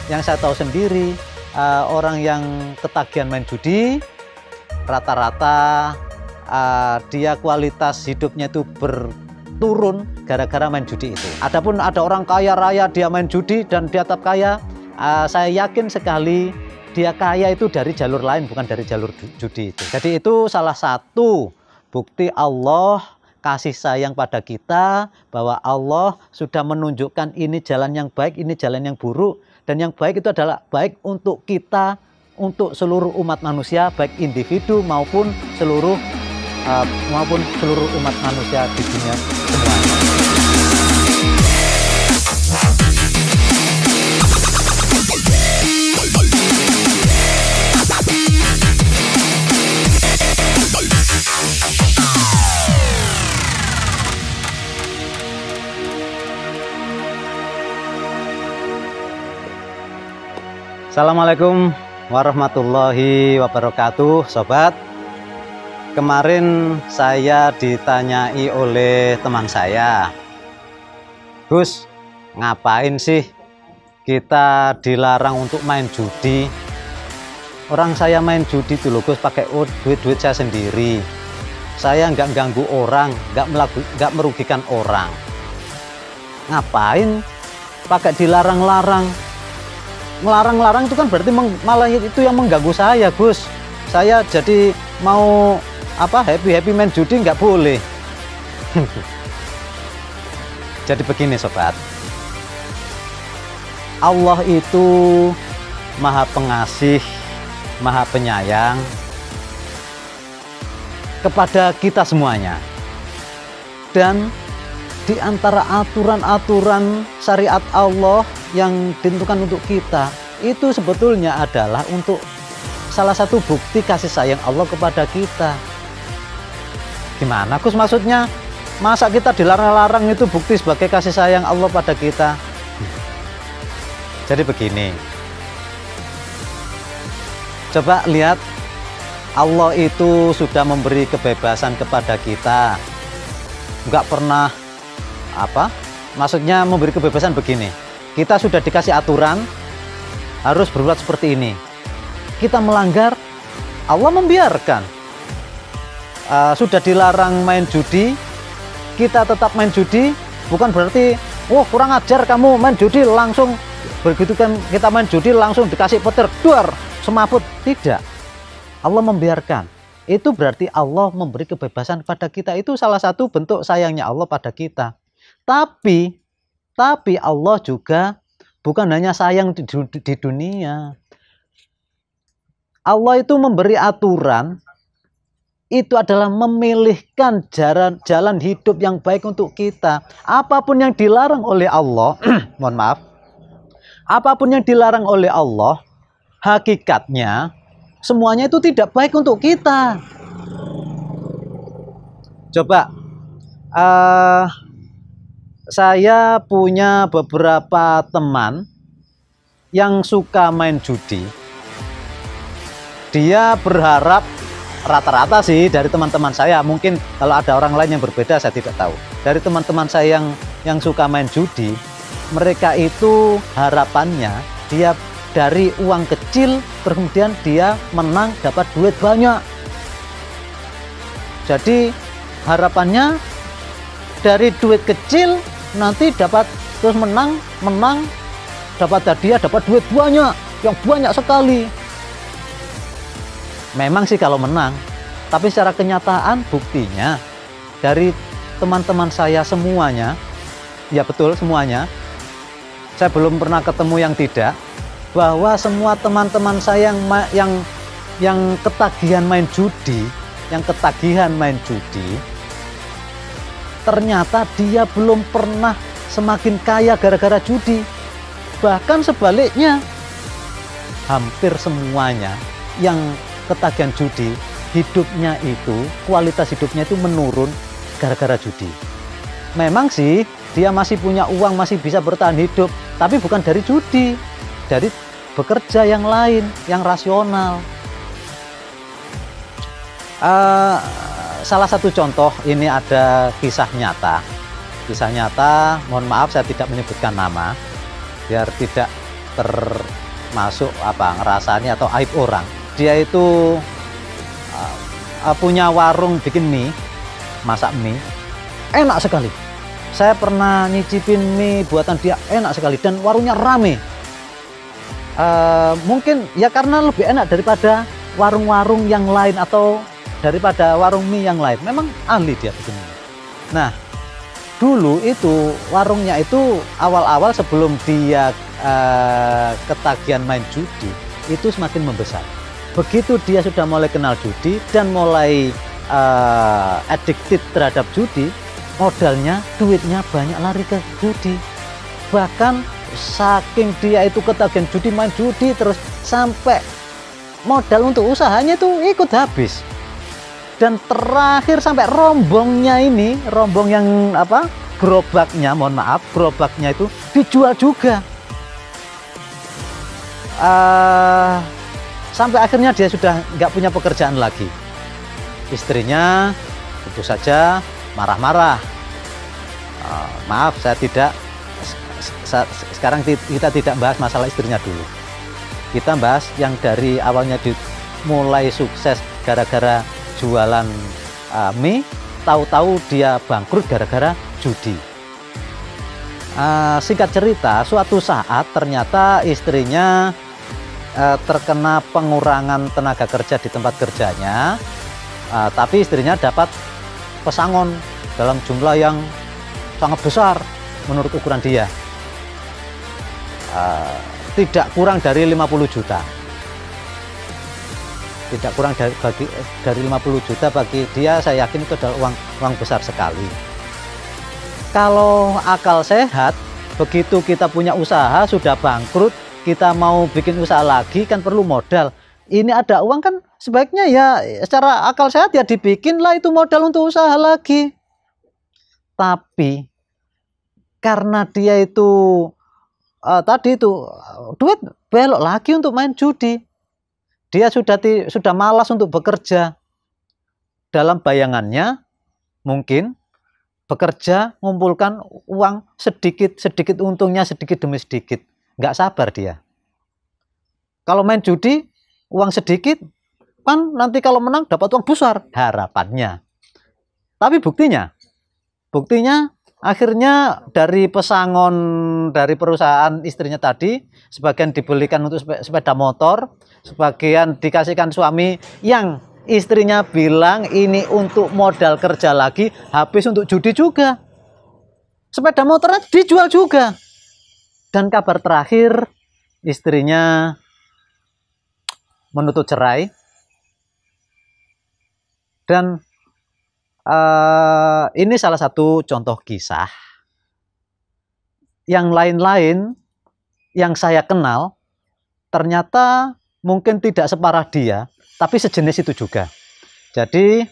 yang saya tahu sendiri, orang yang ketagihan main judi rata-rata dia kualitas hidupnya itu berturun gara-gara main judi itu. Adapun ada orang kaya raya dia main judi dan dia tetap kaya, saya yakin sekali dia kaya itu dari jalur lain, bukan dari jalur judi itu. Jadi itu salah satu bukti Allah kasih sayang pada kita, bahwa Allah sudah menunjukkan ini jalan yang baik, ini jalan yang buruk. Dan yang baik itu adalah baik untuk kita, untuk seluruh umat manusia, baik individu maupun seluruh umat manusia di dunia semuanya. Assalamualaikum warahmatullahi wabarakatuh, sobat. Kemarin saya ditanyai oleh teman saya, Gus, ngapain sih kita dilarang untuk main judi? Orang saya main judi dulu, Gus, pakai duit saya sendiri. Saya nggak ganggu orang, nggak merugikan orang. Ngapain pakai dilarang-larang? Melarang-larang itu kan berarti malah itu yang mengganggu saya, Gus. Saya jadi mau happy main judi nggak boleh. Jadi begini, sobat, Allah itu maha pengasih, maha penyayang kepada kita semuanya. Dan di antara aturan-aturan syariat Allah yang ditentukan untuk kita, itu sebetulnya adalah untuk salah satu bukti kasih sayang Allah kepada kita. Gimana, Gus, maksudnya? Masa kita dilarang-larang itu bukti sebagai kasih sayang Allah pada kita? Jadi begini, coba lihat, Allah itu sudah memberi kebebasan kepada kita. Nggak pernah maksudnya memberi kebebasan begini, kita sudah dikasih aturan harus berbuat seperti ini. Kita melanggar, Allah membiarkan. Sudah dilarang main judi, kita tetap main judi, bukan berarti wah kurang ajar kamu main judi, langsung begitu kan kita main judi langsung dikasih petir, duar, semaput. Tidak, Allah membiarkan. Itu berarti Allah memberi kebebasan pada kita. Itu salah satu bentuk sayangnya Allah pada kita. Tapi Allah juga bukan hanya sayang di dunia. Allah itu memberi aturan, itu adalah memilihkan jalan hidup yang baik untuk kita. Apapun yang dilarang oleh Allah, mohon maaf, apapun yang dilarang oleh Allah, hakikatnya semuanya itu tidak baik untuk kita. Coba, saya punya beberapa teman yang suka main judi. Dia berharap, rata-rata sih dari teman-teman saya, mungkin kalau ada orang lain yang berbeda saya tidak tahu. Dari teman-teman saya yang suka main judi, mereka itu harapannya dia dari uang kecil kemudian dia menang dapat duit banyak. Jadi harapannya dari duit kecil nanti dapat terus menang dapat hadiah, dapat duit banyak, yang banyak sekali. Memang sih kalau menang, tapi secara kenyataan buktinya dari teman-teman saya semuanya, ya betul semuanya, saya belum pernah ketemu yang tidak, bahwa semua teman-teman saya yang ketagihan main judi, ternyata dia belum pernah semakin kaya gara-gara judi. Bahkan sebaliknya, hampir semuanya yang ketagihan judi, hidupnya itu, kualitas hidupnya itu menurun gara-gara judi. Memang sih dia masih punya uang, masih bisa bertahan hidup, tapi bukan dari judi, dari bekerja yang lain, yang rasional. Salah satu contoh, ini ada kisah nyata. Kisah nyata, mohon maaf saya tidak menyebutkan nama, biar tidak masuk ngerasani atau aib orang. Dia itu punya warung bikin mie, masak mie, enak sekali. Saya pernah nyicipin mie buatan dia, enak sekali, dan warungnya rame. Mungkin ya karena lebih enak daripada warung-warung yang lain atau daripada warung mie yang lain. Memang ahli dia bikin mie. Nah, dulu itu warungnya itu awal-awal sebelum dia ketagihan main judi itu semakin membesar. Begitu dia sudah mulai kenal judi dan mulai addicted terhadap judi, modalnya, duitnya banyak lari ke judi. Bahkan saking dia itu ketagihan judi, main judi terus, sampai modal untuk usahanya itu ikut habis. Dan terakhir sampai rombongnya ini, rombong yang gerobaknya, mohon maaf, gerobaknya itu dijual juga. Sampai akhirnya dia sudah nggak punya pekerjaan lagi. Istrinya tentu saja marah-marah. Maaf, sekarang kita tidak bahas masalah istrinya dulu. Kita bahas yang dari awalnya mulai sukses gara-gara jualan mie, tahu-tahu dia bangkrut gara-gara judi. Singkat cerita, suatu saat ternyata istrinya terkena pengurangan tenaga kerja di tempat kerjanya, tapi istrinya dapat pesangon dalam jumlah yang sangat besar menurut ukuran dia, tidak kurang dari 50 juta. Tidak kurang dari 50 juta bagi dia, saya yakin itu adalah uang besar sekali. Kalau akal sehat, begitu kita punya usaha sudah bangkrut, kita mau bikin usaha lagi kan perlu modal. Ini ada uang kan sebaiknya ya secara akal sehat ya dibikin lah itu modal untuk usaha lagi. Tapi karena dia itu tadi itu duit belok lagi untuk main judi. Dia sudah malas untuk bekerja. Dalam bayangannya mungkin bekerja, ngumpulkan uang sedikit untungnya sedikit demi sedikit. Nggak sabar dia. Kalau main judi, uang sedikit, kan nanti kalau menang dapat uang besar, harapannya. Tapi buktinya akhirnya dari pesangon dari perusahaan istrinya tadi, sebagian dibelikan untuk sepeda motor, sebagian dikasihkan suami yang istrinya bilang ini untuk modal kerja lagi, habis untuk judi juga. Sepeda motornya dijual juga. Dan kabar terakhir, istrinya menuntut cerai. Dan ini salah satu contoh kisah. Yang lain-lain yang saya kenal, ternyata mungkin tidak separah dia, tapi sejenis itu juga. Jadi,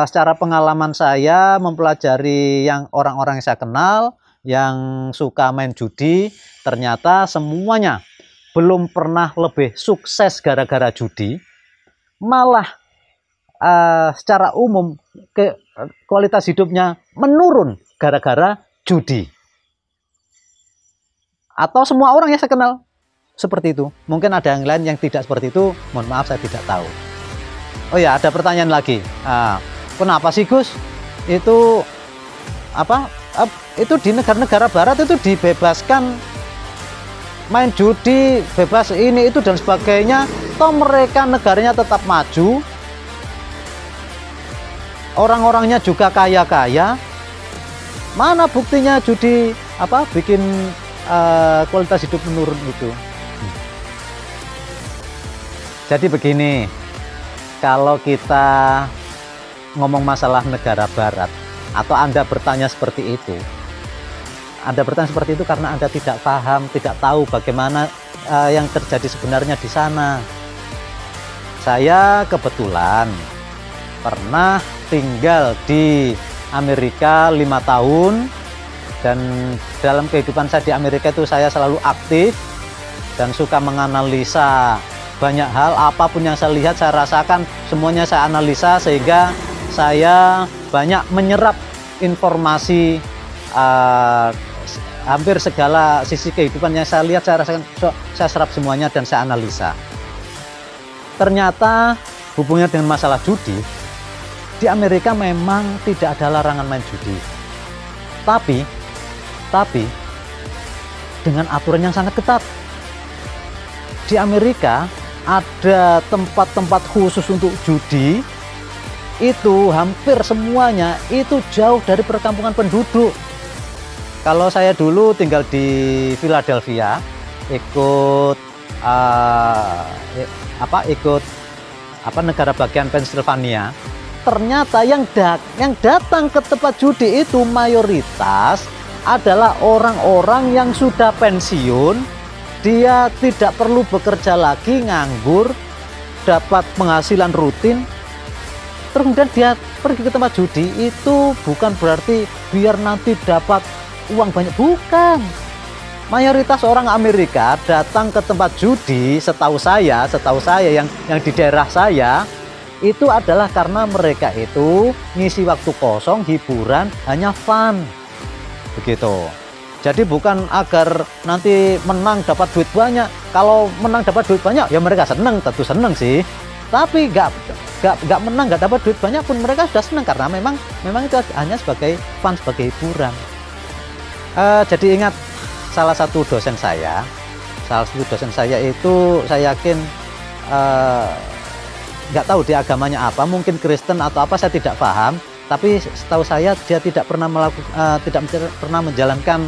secara pengalaman saya mempelajari yang orang-orang yang saya kenal, yang suka main judi, ternyata semuanya belum pernah lebih sukses gara-gara judi, malah secara umum kualitas hidupnya menurun gara-gara judi. Atau semua orang yang saya kenal seperti itu. Mungkin ada yang lain yang tidak seperti itu, mohon maaf saya tidak tahu. Oh ya, ada pertanyaan lagi. Kenapa sih Gus? Itu itu di negara-negara barat itu dibebaskan main judi, bebas ini itu dan sebagainya, toh mereka negaranya tetap maju, orang-orangnya juga kaya-kaya. Mana buktinya judi bikin kualitas hidup menurun itu? Jadi begini, kalau kita ngomong masalah negara barat, atau Anda bertanya seperti itu, karena Anda tidak paham, tidak tahu bagaimana yang terjadi sebenarnya di sana. Saya kebetulan pernah tinggal di Amerika 5 tahun, dan dalam kehidupan saya di Amerika itu saya selalu aktif dan suka menganalisa banyak hal. Apapun yang saya lihat, saya rasakan, semuanya saya analisa, sehingga saya banyak menyerap informasi hampir segala sisi kehidupannya saya lihat, saya rasakan, saya serap semuanya dan saya analisa. Ternyata hubungannya dengan masalah judi, di Amerika memang tidak ada larangan main judi. Tapi dengan aturan yang sangat ketat. Di Amerika ada tempat-tempat khusus untuk judi, itu hampir semuanya itu jauh dari perkampungan penduduk. Kalau saya dulu tinggal di Philadelphia, ikut negara bagian Pennsylvania, ternyata yang datang ke tempat judi itu mayoritas adalah orang-orang yang sudah pensiun, dia tidak perlu bekerja lagi, nganggur, dapat penghasilan rutin, terus kemudian dia pergi ke tempat judi. Itu bukan berarti biar nanti dapat uang banyak, bukan. Mayoritas orang Amerika datang ke tempat judi, setahu saya yang di daerah saya, itu adalah karena mereka itu ngisi waktu kosong, hiburan, hanya fun. Begitu. Jadi bukan agar nanti menang dapat duit banyak. Kalau menang dapat duit banyak, ya mereka seneng, tentu seneng sih. Tapi nggak menang, nggak dapat duit banyak pun mereka sudah senang, karena memang itu hanya sebagai fun, sebagai hiburan. Jadi ingat, salah satu dosen saya itu, saya yakin nggak tahu dia agamanya apa, mungkin Kristen atau apa, saya tidak paham. Tapi setahu saya dia tidak pernah menjalankan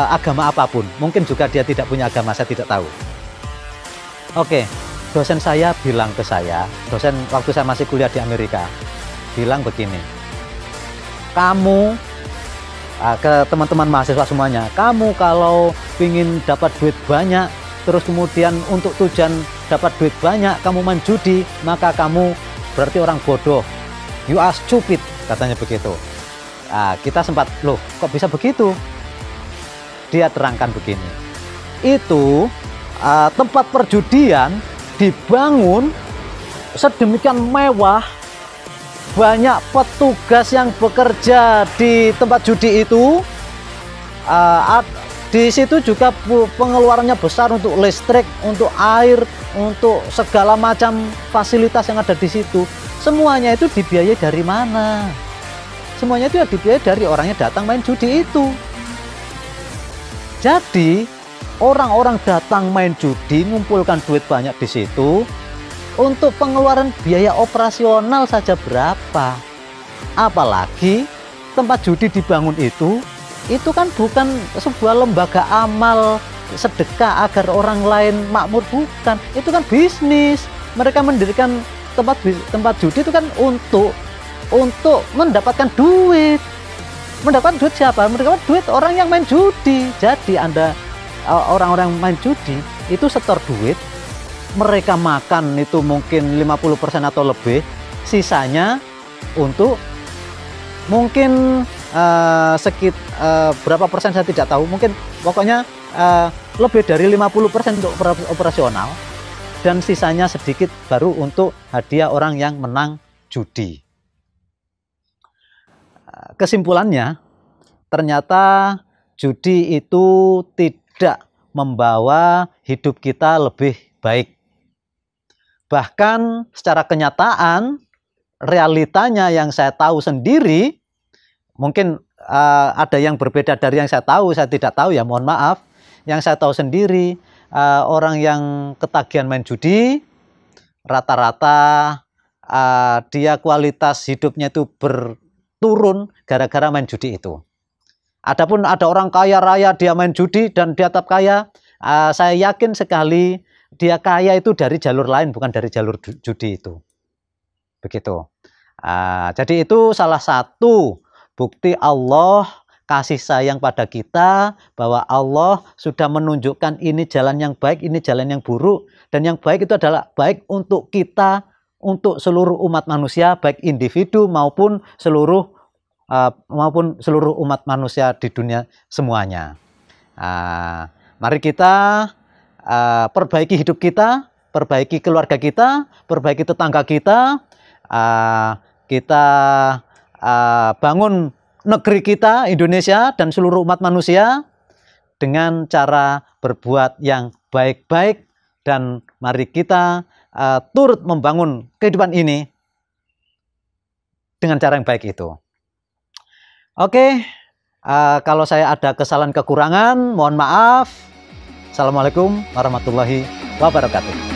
agama apapun. Mungkin juga dia tidak punya agama, saya tidak tahu. Oke, dosen saya bilang ke saya, dosen waktu saya masih kuliah di Amerika, bilang begini, kamu, ke teman-teman mahasiswa semuanya, kamu kalau ingin dapat duit banyak, terus kemudian untuk tujuan dapat duit banyak kamu main judi, maka kamu berarti orang bodoh, you are stupid, katanya begitu. Kita sempat, loh kok bisa begitu? Dia terangkan begini, itu tempat perjudian dibangun sedemikian mewah, banyak petugas yang bekerja di tempat judi itu, di situ juga pengeluarannya besar untuk listrik, untuk air, untuk segala macam fasilitas yang ada di situ. Semuanya itu dibiayai dari mana? Semuanya itu dibiayai dari orangnya datang main judi itu. Jadi orang-orang datang main judi, ngumpulkan duit banyak di situ. Untuk pengeluaran biaya operasional saja berapa? Apalagi tempat judi dibangun itu kan bukan sebuah lembaga amal sedekah agar orang lain makmur, bukan. Itu kan bisnis. Mereka mendirikan tempat judi itu kan untuk mendapatkan duit. Mendapatkan duit siapa? Mendapatkan duit orang yang main judi. Jadi Anda, orang-orang main judi itu setor duit, mereka makan itu mungkin 50% atau lebih, sisanya untuk mungkin berapa persen saya tidak tahu, mungkin pokoknya lebih dari 50% untuk operasional, dan sisanya sedikit baru untuk hadiah orang yang menang judi. Kesimpulannya, ternyata judi itu tidak membawa hidup kita lebih baik. Bahkan secara kenyataan, realitanya yang saya tahu sendiri, mungkin ada yang berbeda dari yang saya tahu, saya tidak tahu ya, mohon maaf. Yang saya tahu sendiri, orang yang ketagihan main judi, rata-rata dia kualitas hidupnya itu berturun gara-gara main judi itu. Adapun ada orang kaya raya, dia main judi dan dia tetap kaya, saya yakin sekali dia kaya itu dari jalur lain, bukan dari jalur judi itu. Begitu. Jadi itu salah satu bukti Allah kasih sayang pada kita, bahwa Allah sudah menunjukkan ini jalan yang baik, ini jalan yang buruk. Dan yang baik itu adalah baik untuk kita, untuk seluruh umat manusia, baik individu maupun seluruh umat manusia di dunia semuanya. Mari kita perbaiki hidup kita, perbaiki keluarga kita, perbaiki tetangga kita, kita bangun negeri kita, Indonesia, dan seluruh umat manusia dengan cara berbuat yang baik-baik, dan mari kita turut membangun kehidupan ini dengan cara yang baik itu. Oke, kalau saya ada kesalahan kekurangan, mohon maaf. Assalamualaikum warahmatullahi wabarakatuh.